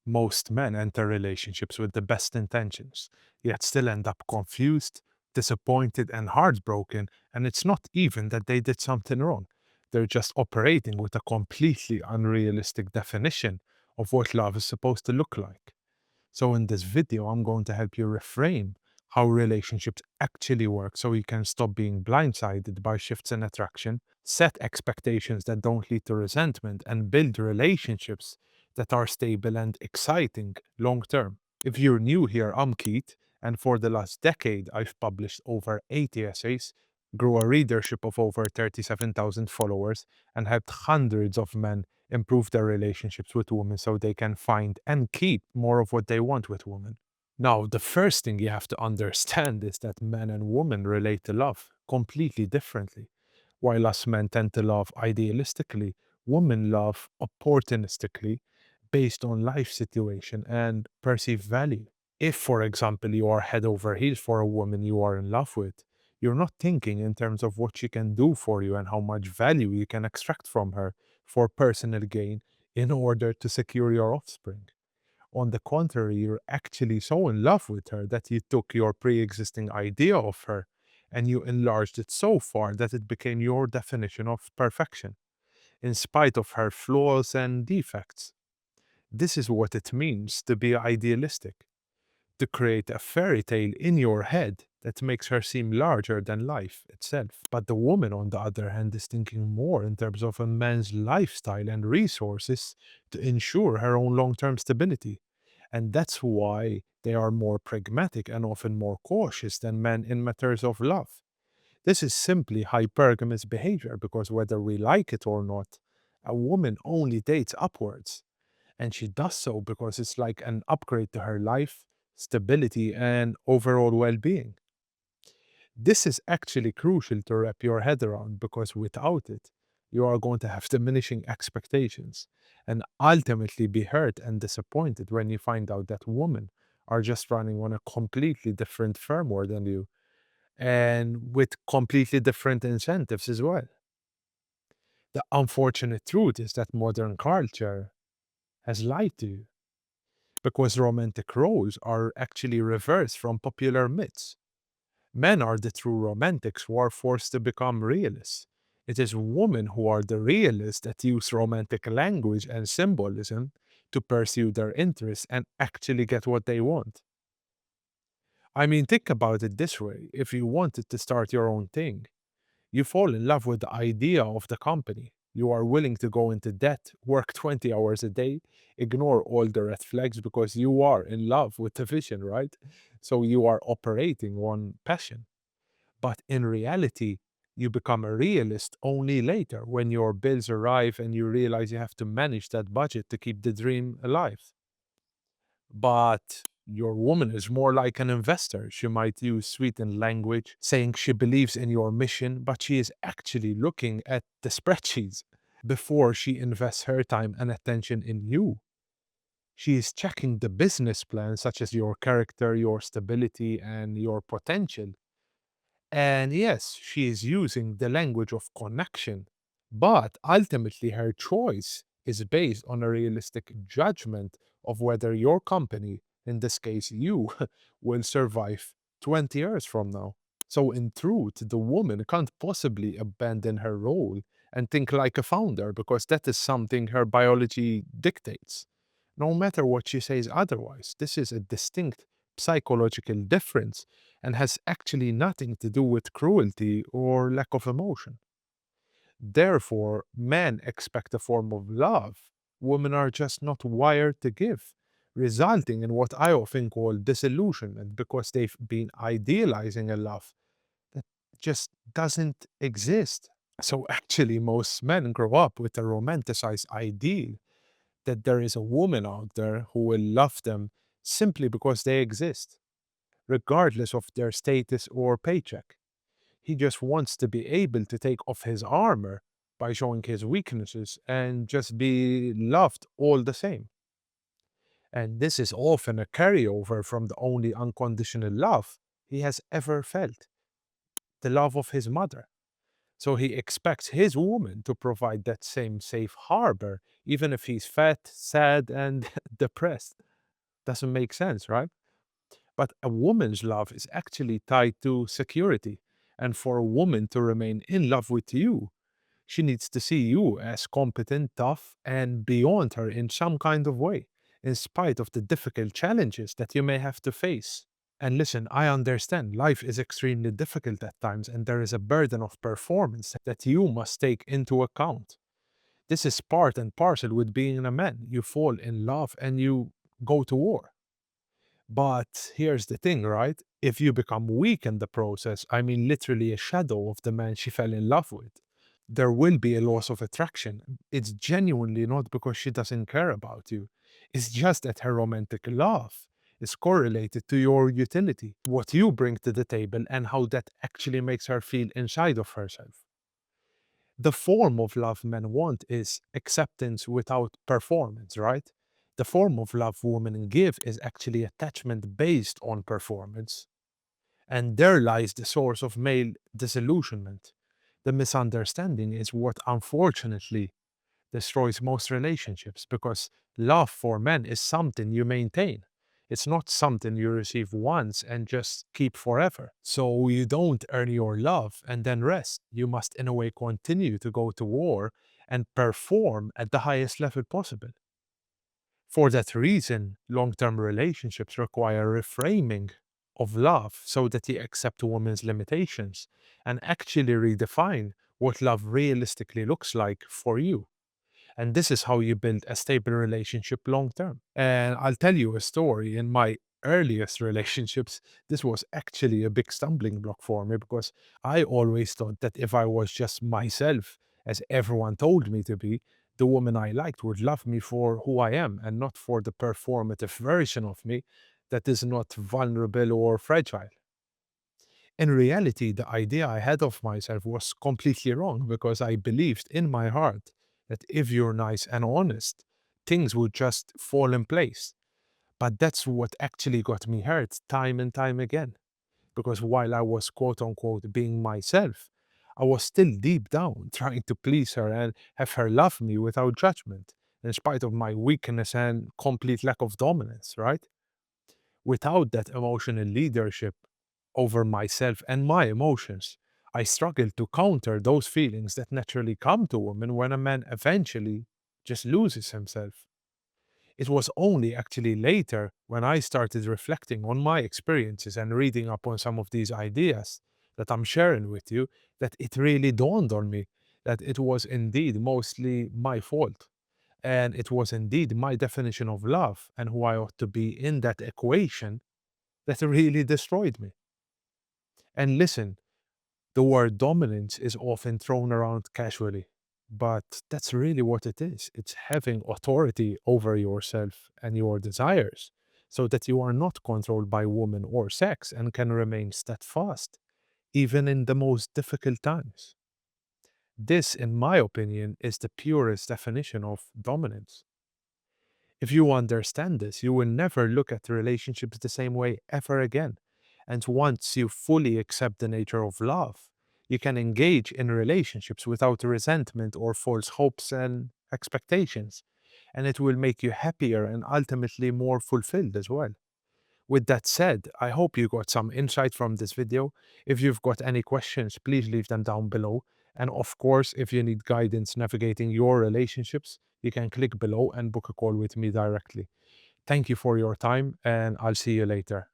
Most men enter relationships with the best intentions, yet still end up confused, disappointed, and heartbroken. And it's not even that they did something wrong. They're just operating with a completely unrealistic definition of what love is supposed to look like. So, in this video, I'm going to help you reframe how relationships actually work so you can stop being blindsided by shifts in attraction, set expectations that don't lead to resentment, and build relationships that are stable and exciting long term. If you're new here, I'm Keith, and for the last decade, I've published over 80 essays, grew a readership of over 37,000 followers, and helped hundreds of men improve their relationships with women so they can find and keep more of what they want with women. Now, the first thing you have to understand is that men and women relate to love completely differently. While us men tend to love idealistically, women love opportunistically based on life situation and perceived value. If, for example, you are head over heels for a woman you are in love with, you're not thinking in terms of what she can do for you and how much value you can extract from her for personal gain in order to secure your offspring. On the contrary, you're actually so in love with her that you took your pre existing idea of her and you enlarged it so far that it became your definition of perfection, in spite of her flaws and defects. This is what it means to be idealistic, to create a fairy tale in your head that makes her seem larger than life itself. But the woman, on the other hand, is thinking more in terms of a man's lifestyle and resources to ensure her own long term stability. And that's why they are more pragmatic and often more cautious than men in matters of love. This is simply hypergamous behavior because whether we like it or not, a woman only dates upwards. And she does so because it's like an upgrade to her life, stability, and overall well being. This is actually crucial to wrap your head around because without it, you are going to have diminishing expectations and ultimately be hurt and disappointed when you find out that women are just running on a completely different firmware than you and with completely different incentives as well. The unfortunate truth is that modern culture has lied to you because romantic roles are actually reversed from popular myths. Men are the true romantics who are forced to become realists. It is women who are the realists that use romantic language and symbolism to pursue their interests and actually get what they want. I mean, think about it this way: if you wanted to start your own thing, you fall in love with the idea of the company. You are willing to go into debt, work 20 hours a day, ignore all the red flags because you are in love with the vision, right? So you are operating on passion. But in reality, you become a realist only later when your bills arrive and you realize you have to manage that budget to keep the dream alive. But your woman is more like an investor. She might use sweetened language, saying she believes in your mission, but she is actually looking at the spreadsheets before she invests her time and attention in you. She is checking the business plan, such as your character, your stability, and your potential. And yes, she is using the language of connection, but ultimately her choice is based on a realistic judgment of whether your company, in this case you, will survive 20 years from now. So, in truth, the woman can't possibly abandon her role and think like a founder because that is something her biology dictates. No matter what she says otherwise, this is a distinct psychological difference and has actually nothing to do with cruelty or lack of emotion. Therefore, men expect a form of love women are just not wired to give, resulting in what I often call disillusionment because they've been idealizing a love that just doesn't exist. So, actually, most men grow up with a romanticized ideal that there is a woman out there who will love them simply because they exist, regardless of their status or paycheck. He just wants to be able to take off his armor by showing his weaknesses and just be loved all the same. And this is often a carryover from the only unconditional love he has ever felt, the love of his mother. So he expects his woman to provide that same safe harbor, even if he's fat, sad, and depressed. Doesn't make sense, right? But a woman's love is actually tied to security. And for a woman to remain in love with you, she needs to see you as competent, tough, and beyond her in some kind of way, in spite of the difficult challenges that you may have to face. And listen, I understand life is extremely difficult at times, and there is a burden of performance that you must take into account. This is part and parcel with being a man. You fall in love and you go to war. But here's the thing, right? If you become weak in the process, I mean, literally a shadow of the man she fell in love with, there will be a loss of attraction. It's genuinely not because she doesn't care about you. It's just that her romantic love is correlated to your utility, what you bring to the table, and how that actually makes her feel inside of herself. The form of love men want is acceptance without performance, right? The form of love women give is actually attachment based on performance. And there lies the source of male disillusionment. The misunderstanding is what unfortunately destroys most relationships because love for men is something you maintain. It's not something you receive once and just keep forever. So you don't earn your love and then rest. You must, in a way, continue to go to war and perform at the highest level possible. For that reason, long term relationships require reframing of love so that you accept a woman's limitations and actually redefine what love realistically looks like for you. And this is how you build a stable relationship long term. And I'll tell you a story. In my earliest relationships, this was actually a big stumbling block for me because I always thought that if I was just myself, as everyone told me to be, the woman I liked would love me for who I am and not for the performative version of me that is not vulnerable or fragile. In reality, the idea I had of myself was completely wrong because I believed in my heart that if you're nice and honest, things would just fall in place. But that's what actually got me hurt time and time again. Because while I was quote unquote being myself, I was still deep down trying to please her and have her love me without judgment, in spite of my weakness and complete lack of dominance, right? Without that emotional leadership over myself and my emotions, I struggle to counter those feelings that naturally come to women when a man eventually just loses himself. It was only actually later when I started reflecting on my experiences and reading up on some of these ideas that I'm sharing with you that it really dawned on me that it was indeed mostly my fault. And it was indeed my definition of love and who I ought to be in that equation that really destroyed me. And listen, the word dominance is often thrown around casually, but that's really what it is. It's having authority over yourself and your desires so that you are not controlled by woman or sex and can remain steadfast, even in the most difficult times. This, in my opinion, is the purest definition of dominance. If you understand this, you will never look at relationships the same way ever again. And once you fully accept the nature of love, you can engage in relationships without resentment or false hopes and expectations. And it will make you happier and ultimately more fulfilled as well. With that said, I hope you got some insight from this video. If you've got any questions, please leave them down below. And of course, if you need guidance navigating your relationships, you can click below and book a call with me directly. Thank you for your time, and I'll see you later.